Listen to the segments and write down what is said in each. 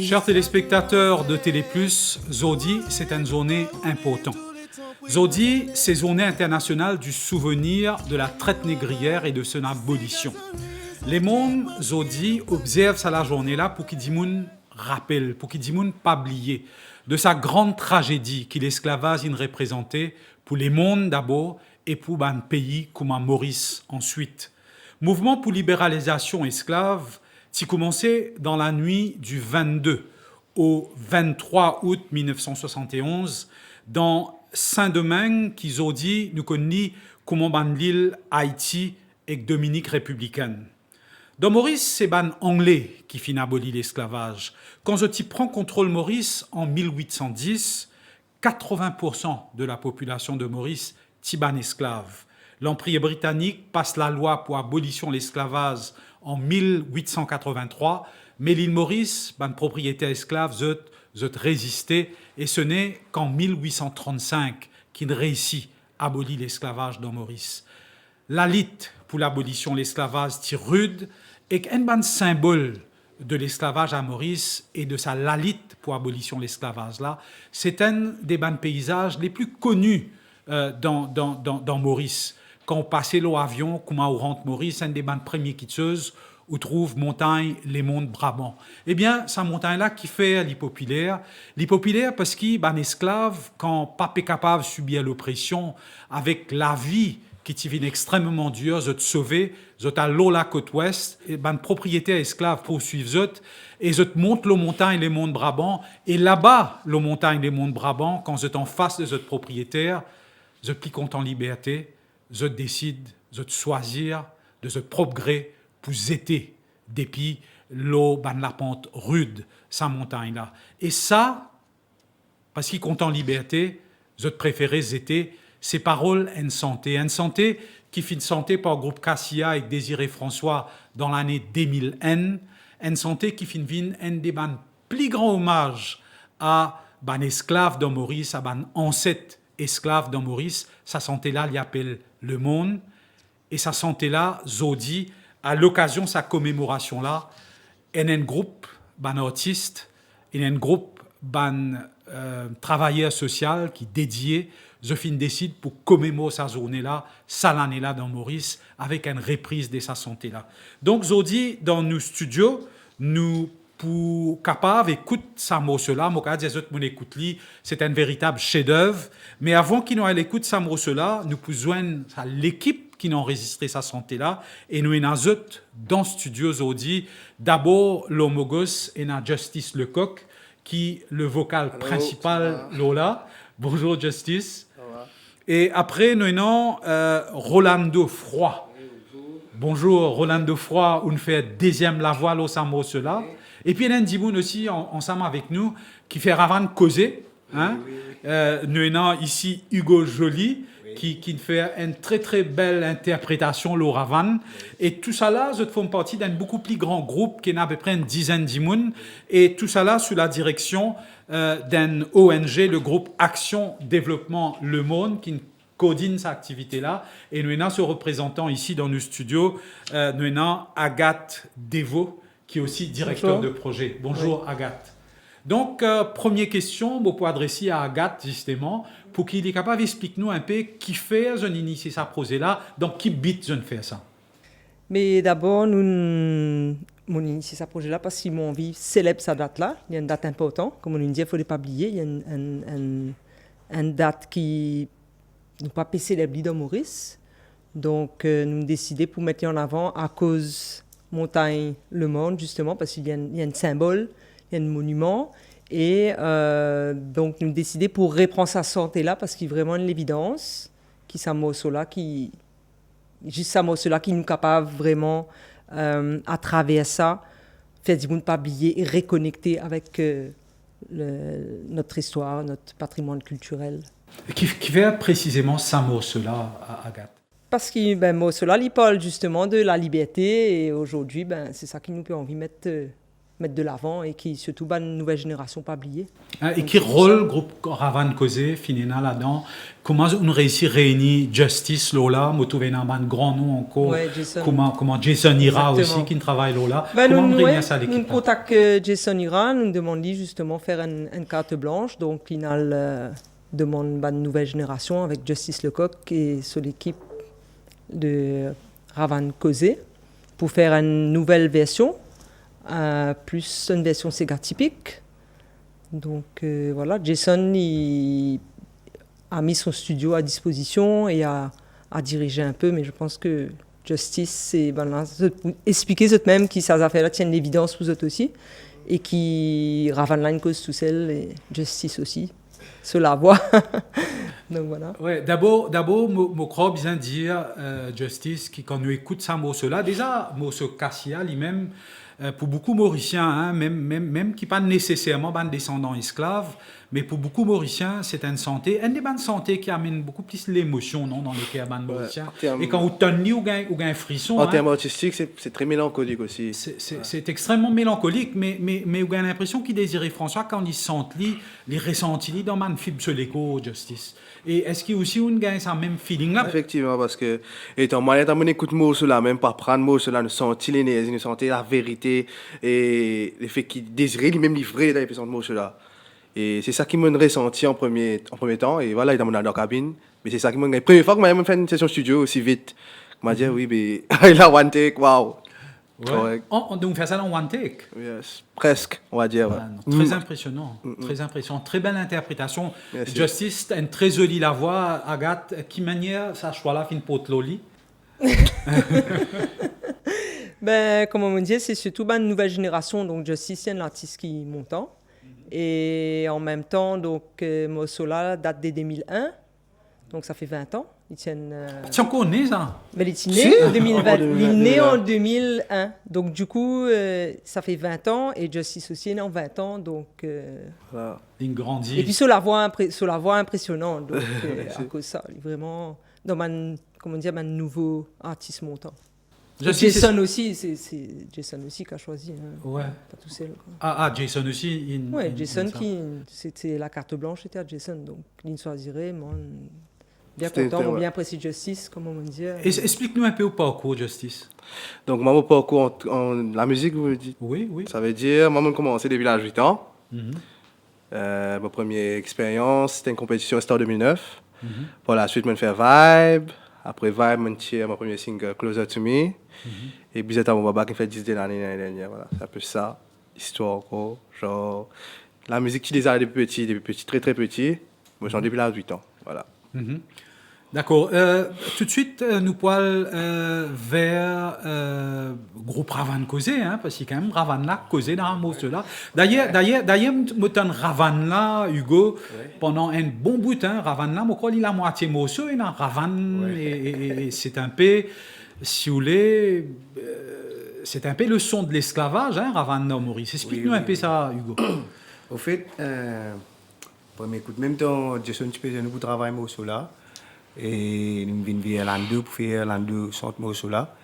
Chers téléspectateurs de Télé+, Zodi, c'est une journée importante. Zodi, c'est journée internationale du souvenir de la traite négrière et de son abolition. Les mondes, Zodi, observent ça la journée-là pour qu'ils dimoun rappellent, pour qu'ils dimoun pas oublier de sa grande tragédie qui l'esclavage il représentait pour les mondes d'abord et pour un pays comme Maurice ensuite. Mouvement pour libéralisation esclave qui commençait dans la nuit du 22 au 23 août 1971 dans Saint-Domingue, qui ont dit, nous connaissons comme l'île Haïti et Dominique républicaine. Dans Maurice, c'est ban anglais qui fin abolit l'esclavage. Quand je t'y prends contrôle Maurice en 1810, 80% de la population de Maurice t'y ban esclave. L'Empire britannique passe la loi pour abolition de l'esclavage en 1883, mais l'île Maurice, ban propriétaire esclave, zot résisté, et ce n'est qu'en 1835 qu'il réussit à abolir l'esclavage dans Maurice. La lutte pour l'abolition de l'esclavage tire rude et un ban symbole de l'esclavage à Maurice et de sa lutte pour l'abolition de l'esclavage là, c'est un des ban paysages les plus connus dans Maurice. Quand on passait l'avion, comme on rentre Maurice, un des ban premiers quitteuses où trouve montagne les monts Brabant. Eh bien, cette montagne-là qui fait l'hypopulaire parce qu'il ban esclave quand pas capable de subir l'oppression avec la vie qui devient extrêmement dure, zot sauvé, zot à l'eau la côte ouest, et ban propriétaire esclave poursuivent zot, et zot monte le montagne les monts Brabant, et là-bas, le montagne les monts Brabant, quand zot en face de zot propriétaire, zot pli compte en liberté, zot décide, zot choisir de zot propre gré pour zéter depuis l'eau ban la pente rude, sa montagne-là. Et ça, parce qu'il compte en liberté, zot préféré zéter, ces paroles en santé qui fit santé par le groupe Cassia avec Désiré François dans l'année 2001, en santé qui fit vin un des ban plus grand hommage à ban esclave dans Maurice, à ban ancêtre esclave dans Maurice. Sa santé-là, il appelle le monde, et sa santé-là, Zodi, à l'occasion de sa commémoration-là, en un groupe ban artiste, en un groupe ban travailleur social qui dédié Zofine décide pour commémorer sa journée-là, sa l'année-là dans Maurice, avec une reprise de sa santé-là. Donc, Zodi, dans nos studios, nous, pour capable écouter sa morceau-là, mon écoute c'est un véritable chef-d'œuvre. Mais avant qu'il nous écoute sa morceau-là, nous pouvons joindre l'équipe qui n'a enregistré sa santé-là, et nous avons dans le studio Zodi, d'abord l'homogos et na Justice Lecoq, qui le vocal principal Lola. Bonjour Justice. Et après, nous avons Rolando Froid. Bonjour Rolando Froid, on fait deuxième la voix au Samo cela. Et puis il y a un Dimoun aussi ensemble avec nous qui fait Ravan causer. Hein? Nous avons ici Hugo Joly qui fait une très très belle interprétation le Ravan. Et tout ça là, je fais partie d'un beaucoup plus grand groupe qui a à peu près une dizaine d'Imoun. Et tout ça là sous la direction d'un ONG, le groupe Action Développement Le Monde, qui coordonne cette activité-là. Et nous avons ce représentant ici dans nos studios, nous avons Agathe Deveau, qui est aussi directeur de projet. Bonjour Agathe. Donc, première question, pour adresser à Agathe, justement, pour qu'il est capable d'expliquer-nous un peu qui fait je initier ce projet-là, dans qui bit je fais ça. Mais d'abord, mon initié ce projet-là parce qu'ils m'ont envie de célébrer cette date-là. Il y a une date importante, comme on dit, il ne faut pas oublier. Il y a une date qui nous pas célébrer dans Maurice. Donc, nous avons décidé pour mettre en avant à cause montagne Le Monde, justement, parce qu'il y a un symbole, il y a un monument. Et donc, nous avons décidé pour reprendre sa santé-là parce qu'il y a vraiment l'évidence qui ça là qui juste ça là qui nous capable vraiment à travers ça faire du monde pas oublier et reconnecter avec notre histoire, notre patrimoine culturel. Qui fait précisément ça là, Agathe? Parce que il parle justement de la liberté et aujourd'hui c'est ça qui nous peut envie de mettre mettre de l'avant et qui surtout une nouvelle génération pas oubliée. Hein, et quel rôle groupe Ravan Causé finina là-dedans? Comment on réussit à réunir Justice Lola, Motovena un grand nom encore, Ouais, Jason. comment Jason Ira Exactement. aussi qui travaille Lola. Ben, Comment on nous, réunit ça à nous l'équipe? contactons Jason Ira, nous demandons justement faire une carte blanche, donc il demande une nouvelle génération avec Justice Lecoq et sur l'équipe de Ravan Causé pour faire une nouvelle version, plus une version Sega typique. Donc voilà, Jason il a mis son studio à disposition et a dirigé un peu, mais je pense que Justice, c'est expliquer eux même qui ça fait là tiennent l'évidence pour eux aussi et qui Ravan Line cause tout seul et Justice aussi se la voit. Donc voilà. Ouais, d'abord, je crois bien dire Justice qui quand nous écoute ça mot cela déjà mot ce Cassia lui-même pour beaucoup Mauriciens, hein, même qui pas nécessairement des descendants esclaves, mais pour beaucoup Mauriciens, c'est une des bonnes santé qui amène beaucoup plus l'émotion non, dans les cœurs des Mauriciens. Et quand vous tenez ou un frisson. En termes artistiques, c'est très mélancolique aussi. C'est extrêmement mélancolique, mais vous avez l'impression qu'il désirait François quand il sent les ressentis dans man fibre sur l'écho Justice. Et est-ce qu'il y a aussi une gagne ça même feeling là? Effectivement, parce que étant moi, écoute mot cela, même pas prendre mot cela, nous sentir l'énergie, nous sentir la vérité et le fait qu'il désirait lui-même livrer là, il peut mot cela. Et c'est ça qui m'a ressenti en premier temps. Et voilà, il est dans la cabine. Mais c'est ça qui m'a. La première fois que j'ai fait une session studio aussi vite, je m'ai dit oui, mais il a one take, waouh. Ouais. Donc, faire ça en one take. Yes. Presque, on va dire. Ouais. Non, très impressionnant. Très impressionnant. Très belle interprétation. Merci. Justice, une très jolie la voix. Agathe, qui manière ça choix là, fin pot loli? Ben, comme on dit, c'est surtout une nouvelle génération. Donc, Justice, c'est un artiste qui monte. Et en même temps, donc, Mosola date de 2001. Donc, ça fait 20 ans. Ils tiennent. Tu en connais ça? Mais il est né en 2020. Il est né en 2001. Donc, du coup, ça fait 20 ans. Et Justice aussi est né en 20 ans. Donc. Voilà. Il grandit. Et puis, sur la voix impressionnante. Donc, à cause de ça, il est vraiment dans un nouveau artiste montant. Jason aussi, c'est Jason aussi qui a choisi. Hein. Ouais. Pas tout seul. Quoi. Ah, Jason aussi. Ouais, Jason c'était la carte blanche, c'était à Jason. Donc, il choisirait. Moi, bien content, on bien apprécié Justice, comme on dit. Explique-nous un peu au parcours Justice. Donc, moi, mon parcours en la musique, vous dites? Oui. Ça veut dire, moi, j'ai commencé depuis l'âge de 8 ans. Ma première expérience, c'était une compétition Star 2009. Pour la suite, je fais Vibe. Après Vibe, je tiré mon premier single Closer to Me. Et puis, c'était mon baba qui fait 10 de l'année dernière. Voilà, c'est un peu ça, l'histoire. Genre, la musique, tu les as depuis petit, très très petit. Moi, j'en ai depuis l'âge de 8 ans. Voilà. D'accord. Tout de suite, nous pouvons vers groupe Ravan Causé, hein, parce qu'il y a quand même Ravan là, Causé dans un mot cela. D'ailleurs, je Ravan là, Hugo, pendant un bon bout, hein, Ravan là, je crois qu'il a moitié mot sur, il a Ravan, et c'est un peu, si vous voulez, c'est un peu le son de l'esclavage, hein, Ravan là, Maurice. Explique-nous un peu ça, Hugo. Au fait, pour écoute, même temps, Jason, tu peux nous travailler mot sur là. Et nous venons vers l'an 2 pour faire l'an 2 sans mot sur là.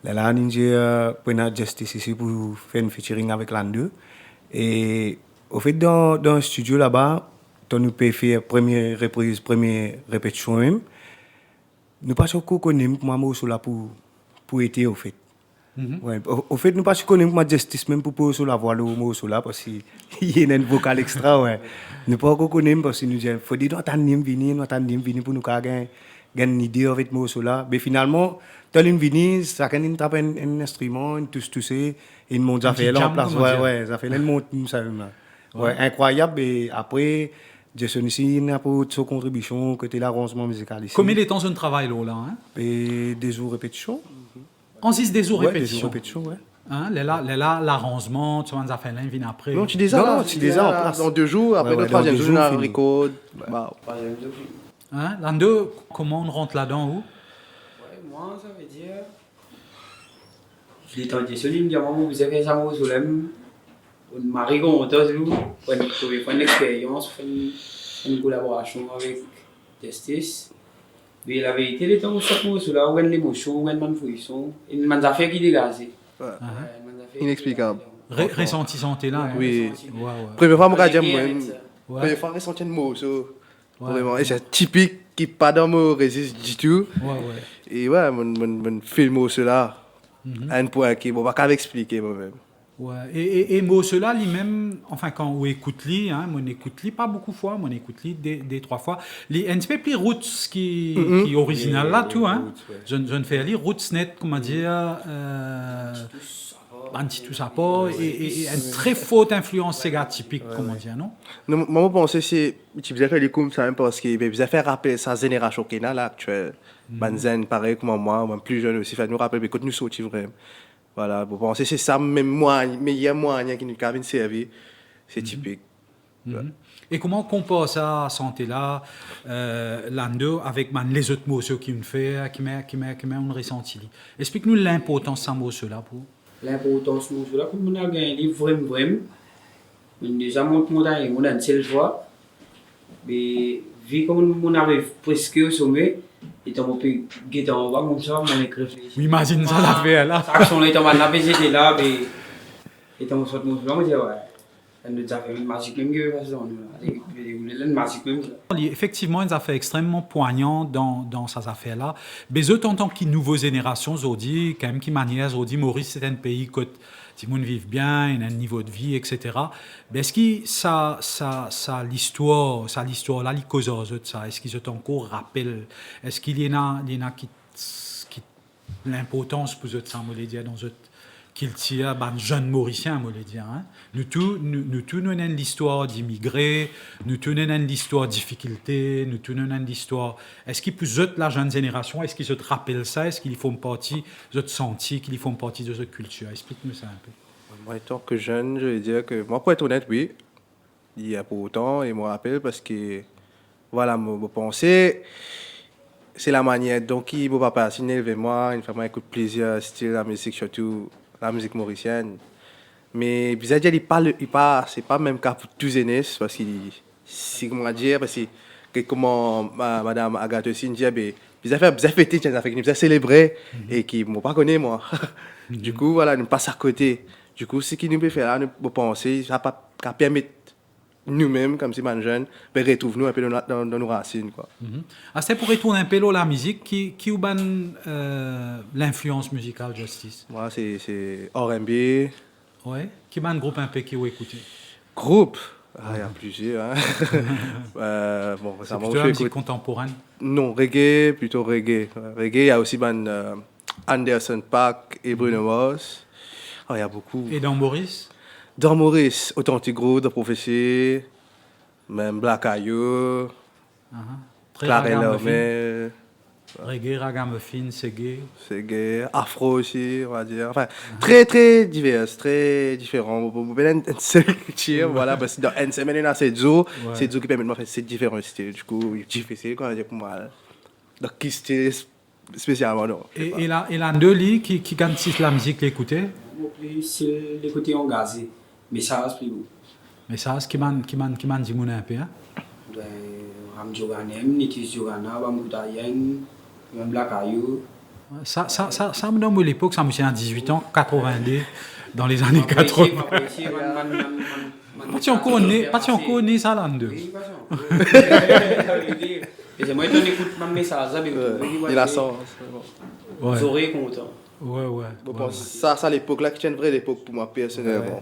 Là, nous avons Justice ici pour faire un featuring avec l'an 2. Et au fait, dans le studio là-bas, nous pouvons faire première reprise, première répétition même. Nous pas encore connaître moi mot sur là pour être au fait. Ouais. Au fait, nous pas connaître moi Justice même pour poser sur la voix le mot sur là parce qu'il y a une vocal extra ouais. Nous pas encore connaître parce que nous disons faut dire attendre venir pour nous gagner une idée avec mot sur là. Mais finalement, quand ils viennent, ça quand ils tapent un instrument, ils tous et ils montent ça fait là en place ouais, ça fait un monte ça là. Ouais, incroyable et après Jason ici il n'a pas de contribution côté l'arrangement musical ici. Combien de temps on travaille là hein? Et des jours répétition. En 6 des jours répétition. Des jours répétition, ouais. Hein, l'arrangement, tu vois, ça fait l'un vient après. Non, tu dis ça en place. Dans 2 jours, après le troisième jour, on a record. Hein, l'an 2, comment on rentre là-dedans où? Ouais, moi, ça veut dire. Je l'ai tenté sur l'île, vous avez ça au soleil. On m'a rigolé, on a fait une expérience, une collaboration avec Justice. Mais la vérité, les temps où ça pose, là, où l'émotion, où man fruition, une affaire qui dégage. Inexplicable. Ressenti santé là. Oui. Ouais, ouais. Première fois, moi, j'aime Avec moi. ça. Ouais. Première fois, ressenti un morceau. Ouais. Vraiment. Et c'est typique qui pas dans mon résiste du tout. Ouais, ouais. Et ouais, mon film cela. Un point qui, bon, pas expliquer moi-même. Ouais. Et moi, cela, lui-même, enfin, quand on écoute lui, hein, on écoute lui pas beaucoup de fois, on écoute lui des 3 fois. Les un petit peu plus roots qui est original là, tout, hein. Je ne fais lire roots net, comment dire, un petit tout ça pas, et une très forte influence Sega typique, comment dire, non? Non, moi, je pense que c'est. Tu faisais faire les coups, ça même parce que vous avez fait rappeler sa génération qui est là, actuelle. Banzen, pareil comme moi, même plus jeune aussi, fait nous rappeler, mais quand nous sortis vraiment. Voilà, je pense que c'est ça, même moi, mais il y a moi qui nous a servi. C'est typique. Ouais. Et comment on compare ça à santé là, l'ando avec les autres mots qui me fait, qui met un ressenti. Explique-nous l'importance de ces mots là pour. L'importance de cela, comme on a gagné vraiment, on déjà monté montagne, on a une seule fois, mais vu comme on arrive presque au sommet, et on peut guetter en bas comme ça, on écrit. Oui, imagine ça la fait là. Ça action là, on a la j'étais là, mais et on sort mon on dit ouais, elle nous a fait une magique même que parce qu'on a une magique même. Effectivement, ils ont fait extrêmement poignant dans ces affaires-là. Mais eux, en tant que nouvelle génération, aujourd'hui, quand même, qui manière, aujourd'hui, Maurice, c'est un pays que tout le monde vit bien, il a un niveau de vie, etc. Mais est-ce que ça l'histoire là, les causes de ça, est-ce qu'ils ont encore rappel? Est-ce qu'il y en a qui l'importance pour eux de ça, je dire, dans eux qu'il tire, jeune Mauricien, je dire. Hein. Nous tous, nous avons l'histoire d'immigrés, nous tous, nous avons l'histoire de difficultés, nous tous, nous avons l'histoire. Est-ce qu'ils peuvent la jeune génération, est-ce qu'ils se rappellent ça, est-ce qu'ils font partie de ce senti, qu'ils font partie de cette culture? Explique-nous ça un peu. Moi, étant que jeune, je vais dire que, moi, pour être honnête, oui, il y a pour autant, et je me rappelle parce que, voilà, je pensais, c'est la manière dont mon papa a signé avec moi, une femme écoute plusieurs styles de la musique, surtout la musique mauricienne. Mais bizarre, c'est pas même cas pour tous les aînés, parce que, c'est comment dire, parce que comment Madame Agathe aussi dit, bizarre fêter, bizarre célébrer, et qui ne m'ont pas connu, moi. Du coup, voilà, nous passons à côté. Du coup, ce qui nous peut faire là, nous penser, ça va permettre nous-mêmes, comme si man jeunes, de retrouver nous un peu dans nos racines, quoi. C'est pour retourner un peu là, la musique, qui l'influence musicale Justice? Moi, c'est R&B. Ouais. Qui ban groupe un peu qui vous écoutez? Groupe? Ah, il y a plusieurs. Hein. Bon, c'est plutôt la musique contemporaine? Non, reggae, plutôt reggae. Reggae, il y a aussi Anderson .Paak et Bruno Mars. Oh, il y a beaucoup. Et dans Maurice? Dans Maurice, Authentic Group, de Prophétie, même Black Ayou, Clarence Lomé. Reggae, ragamuffin, Segé, afro aussi, on va dire. Enfin, très, très divers, très différents. Vous pouvez une seule culture, voilà, parce que dans une semaine, il y a ces jours qui permettent de faire ces différents styles. Du coup, c'est difficile, quoi, pour moi. Donc, qui style spécialement, non. Et là, deux lits qui gagnent la musique, l'écouter? C'est l'écouter en gazé, mais ça reste plus beau. Mais ça reste qui m'a dit mon un peu, hein? Ben, Ram Joganem, Nitis Jogana, Bamoudayen, même Black Ayou. Ça me donne l'époque, ça me tient à 18 ans, 82, dans les années 80. Pas tu encore né ça là, deux. Oui, pas et c'est moi qui écoute mon message, il a sens. Vous aurez content. Ouais. Bon, ça l'époque là qui tient une vraie époque pour moi personnellement.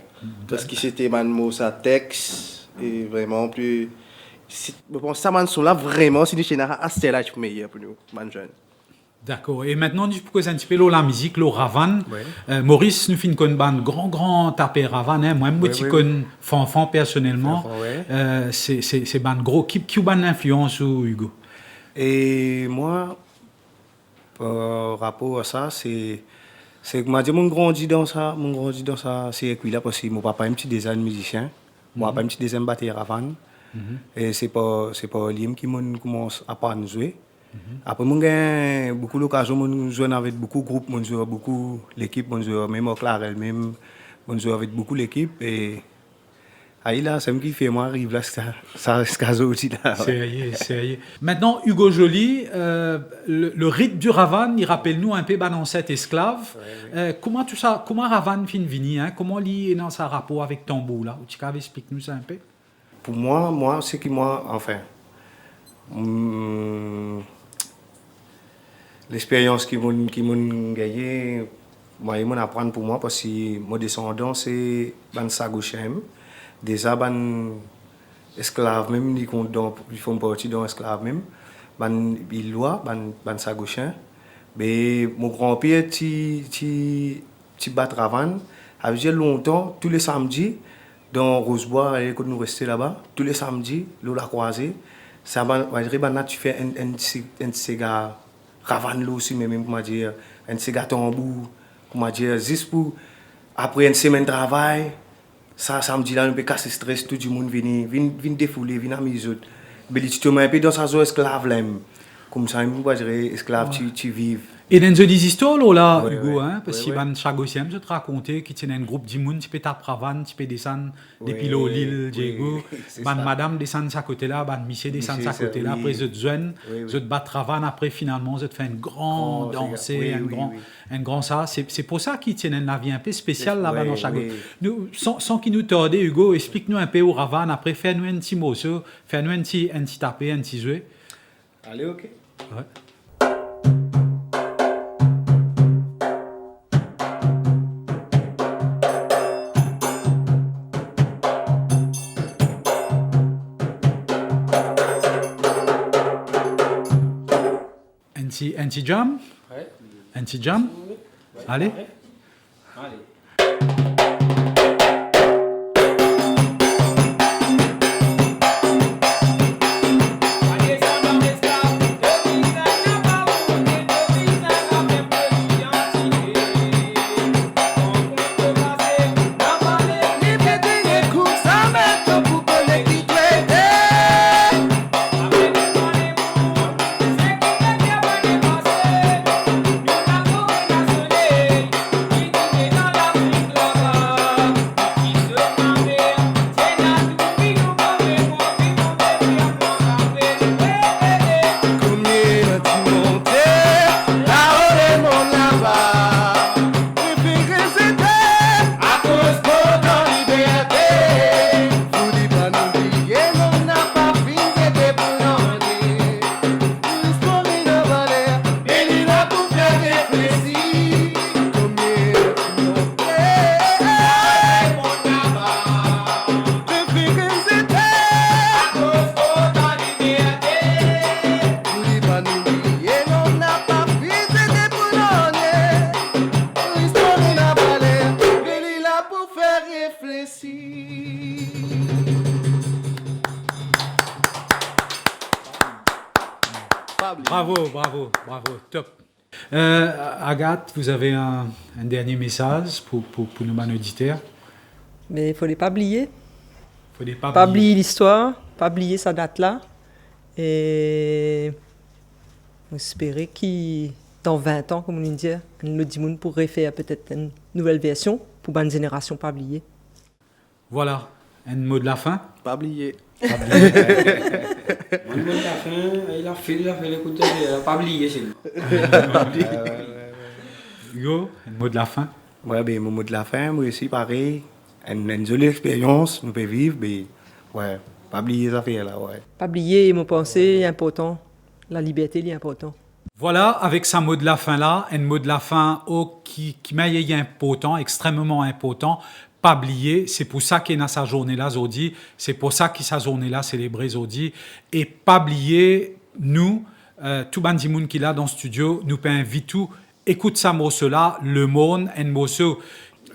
Parce que c'était man mot ça texte et vraiment plus. Bon, ça man sont là vraiment si nous chez à c'est là meilleur pour nous, man jeune. D'accord. Et maintenant, tu peux un petit peu la musique, le Ravan. Maurice nous fait une grand tapé Ravan. Hein. Moi, je connais Fanfan personnellement. C'est ban gros. Qui a une influence sur Hugo? Et moi, par rapport à ça, c'est que moi, mon grandi dans ça, c'est là parce que mon papa est un petit design musicien, mon papa est un petit design batteur avant, et c'est pas lui qui m'a commencé à apprendre à jouer. Après, j'ai beaucoup l'occasion de jouer avec beaucoup de groupes, je joue beaucoup l'équipe, je joue même au Clarel, même je joue avec beaucoup l'équipe et Aïe là, ça me kiffe, moi, arrive là, ça reste aujourd'hui là. Sérieux. Maintenant, Hugo Joly, le rite du Ravan, il rappelle nous un peu ben ancêtre esclave. Comment tout ça, comment Ravan fin vini, hein? Comment il est dans sa rapport avec Tambour là? Tu peux expliquer-nous ça un peu? Pour moi, c'est que moi, enfin, l'expérience qui m'a gagné, moi, il m'a apprendre pour moi parce que mon descendant, c'est ban Sagouchem. Déjà, ban esclave même, ils font partie d'un esclave même. Ban Bilois, ban Sagouchem. Mais mon grand-père, qui bat Ravan, avait déjà longtemps, tous les samedis, dans Rosebois, quand nous restions là-bas, tous les samedis, l'eau la croisée, ça va tu fais un cigare Ravan là aussi, même comment dire, un cigare tambour, comment dire, juste pour, après une semaine de travail, ça samedi là, on peut casser stress, tout le monde vient défouler, vient amuser. Mais tu te mets un peu dans sa zone esclave là, comme ça, on va dire, esclave, tu vives. Et dans des histoires là, Ouais, Hugo, ouais. hein, parce que ban Chagosiem, je te racontais qu'il y a un groupe d'Imoun, tu peux taper Ravan, tu peux descendre depuis l'île, Diego, c'est ban ça. madame descend de sa côté là, ban monsieur descend de sa Monsieur, côté là, oui. après je te joigne, Oui, oui. je te bat Ravan, après finalement je te fais un grand Oh, danser, oui, un oui, grand, oui. un grand ça. C'est pour ça qu'ils tiennent une vie un peu spéciale là-bas Ouais, dans Chago. oui. Nous, sans qu'il nous torde, Hugo, explique-nous un peu au Ravan, après fais-nous un petit mot, fais-nous un petit tapé, un petit jouet. Allez, ok. Ouais. Un petit jam? Ouais. Un petit jam? Allez. Allez. Bravo, top. Agathe, vous avez un dernier message pour nos auditeurs? Mais il ne faut pas oublier. Faut pas Pas oublier l'histoire, pas oublier sa date là. Et espérer que dans 20 ans, comme on dit, le Dimoun pourrait faire peut-être une nouvelle version pour une génération pas oublier. Voilà, un mot de la fin. Pas oublier. Il a fait l'écoute, il n'a pas oublié chez nous. Hugo, un mot de la fin. Ouais, ben, mon mot de la fin, moi aussi, pareil. Une jolie expérience, nous pouvons vivre, mais ouais, pas oublier les affaires là, ouais. Pas oublier, mon pensée est important. La liberté est important. Voilà, avec ce mot de la fin là, un mot de la fin qui m'est important, extrêmement important. Pas oublier, c'est pour ça qu'il est dans sa journée là, Zodi. C'est pour ça qu'il sa journée là célébrée, Zodi. Et pas oublier, nous, tout bandimoun qui est là dans le studio, nous peut inviter tout. Écoute ça morceau là, Le Monde, un morceau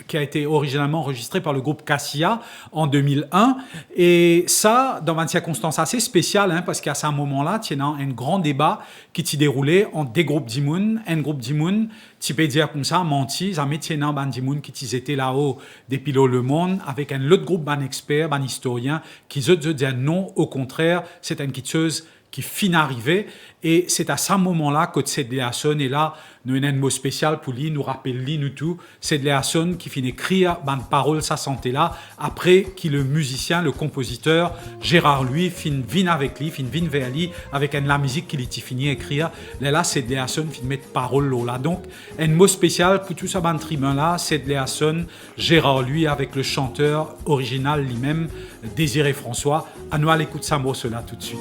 qui a été originalement enregistré par le groupe Cassia en 2001. Et ça, dans une circonstance assez spéciale, hein, parce qu'à ce moment-là, il y a un grand débat qui s'est déroulé entre des groupes d'Imoun. Un groupe d'Imoun, tu peux dire comme ça, menti, ça met un band d'Imoun qui étaient là-haut depuis Le Monde, avec un autre groupe, un expert, un historien, qui se dit non, au contraire, c'est une chose qui finit arrivé. Et c'est à ce moment-là que Cedléasson est là, nous avons un mot spécial pour lui, nous rappelle lui, nous tout. Cedléasson qui finit écrire une parole, sa santé là, après qui le musicien, le compositeur, Gérard lui, vient avec lui, vient vers lui, avec la musique qu'il finit écrire. Là, Cedléasson finit mettre parole là. Donc, un mot spécial pour tout ça, ban trimin là, Cedléasson, Gérard lui, avec le chanteur original lui-même, Désiré François. À nous aller écouter ça mot cela tout de suite.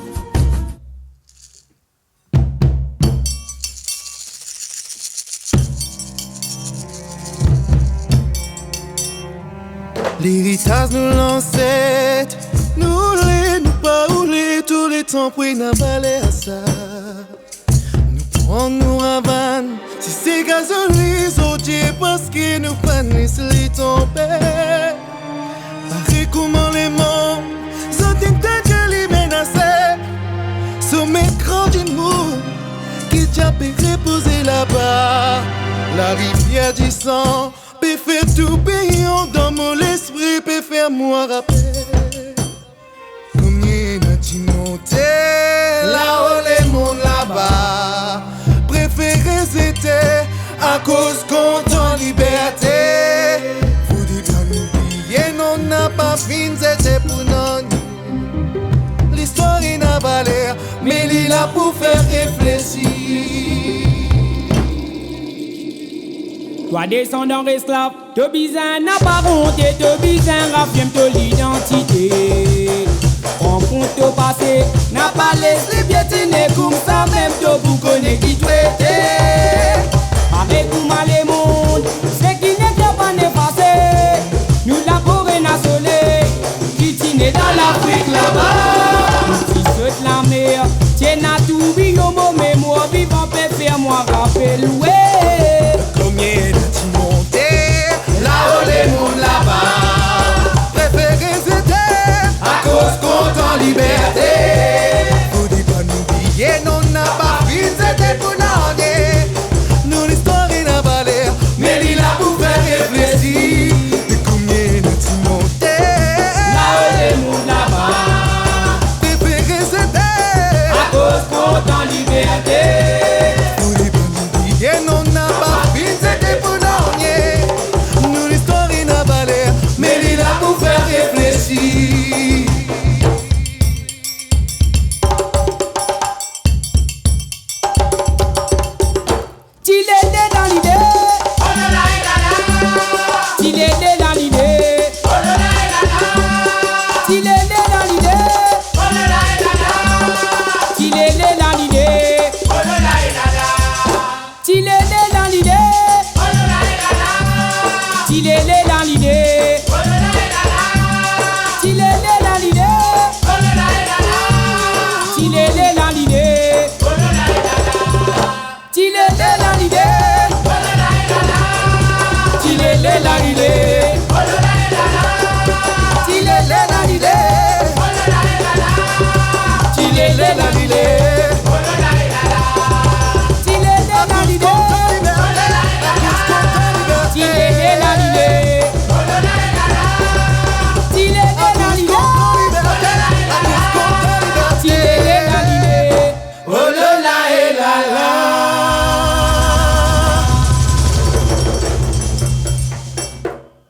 L'héritage nous l'ancêtre, nous pas rouler tous les temps pour nous balai à ça. Nous prendre nous avant, si c'est gasoline, Dieu parce que nous pas les tomber. Pareil comment les mots, sont interdits les menacer. Sommet grand du monde, qui t'a pu reposer là-bas. La rivière du sang. Peut faire tout payant dans mon esprit, peut faire moi rappeler. Combien n'a-t-il monté là-haut les mondes là-bas? Préféré c'était à cause qu'on en liberté. Vous dites à nous non n'a pas fini, c'était pour nous. L'histoire n'a pas l'air, mais il est là pour faire réfléchir. Toi descendant esclave, te bizarre n'a pas honte, te bizarre affirme de l'identité. Rencontre au passé, n'a pas laissé piétiner comme ça même te vous connaît qui traité. Avec vous mal les mondes, c'est qui n'est pas effacé. Nous la forêt n'a soleil, qui tient dans l'Afrique là-bas. Si saute la mer, tiens à tout bio mon mémoire vivant peut faire moi rappeler. Combien n'a-t-il monté là-haut les mondes là-bas? Préféré c'était à cause qu'on en liberté. Vous dites pas nous oublier, non n'a pas fini, c'était pour nous. Nous l'histoire n'a pas l'air, mais il a pour faire réfléchir. Et combien n'a-t-il monté là-haut les mondes là-bas? Préféré c'était à cause qu'on en liberté.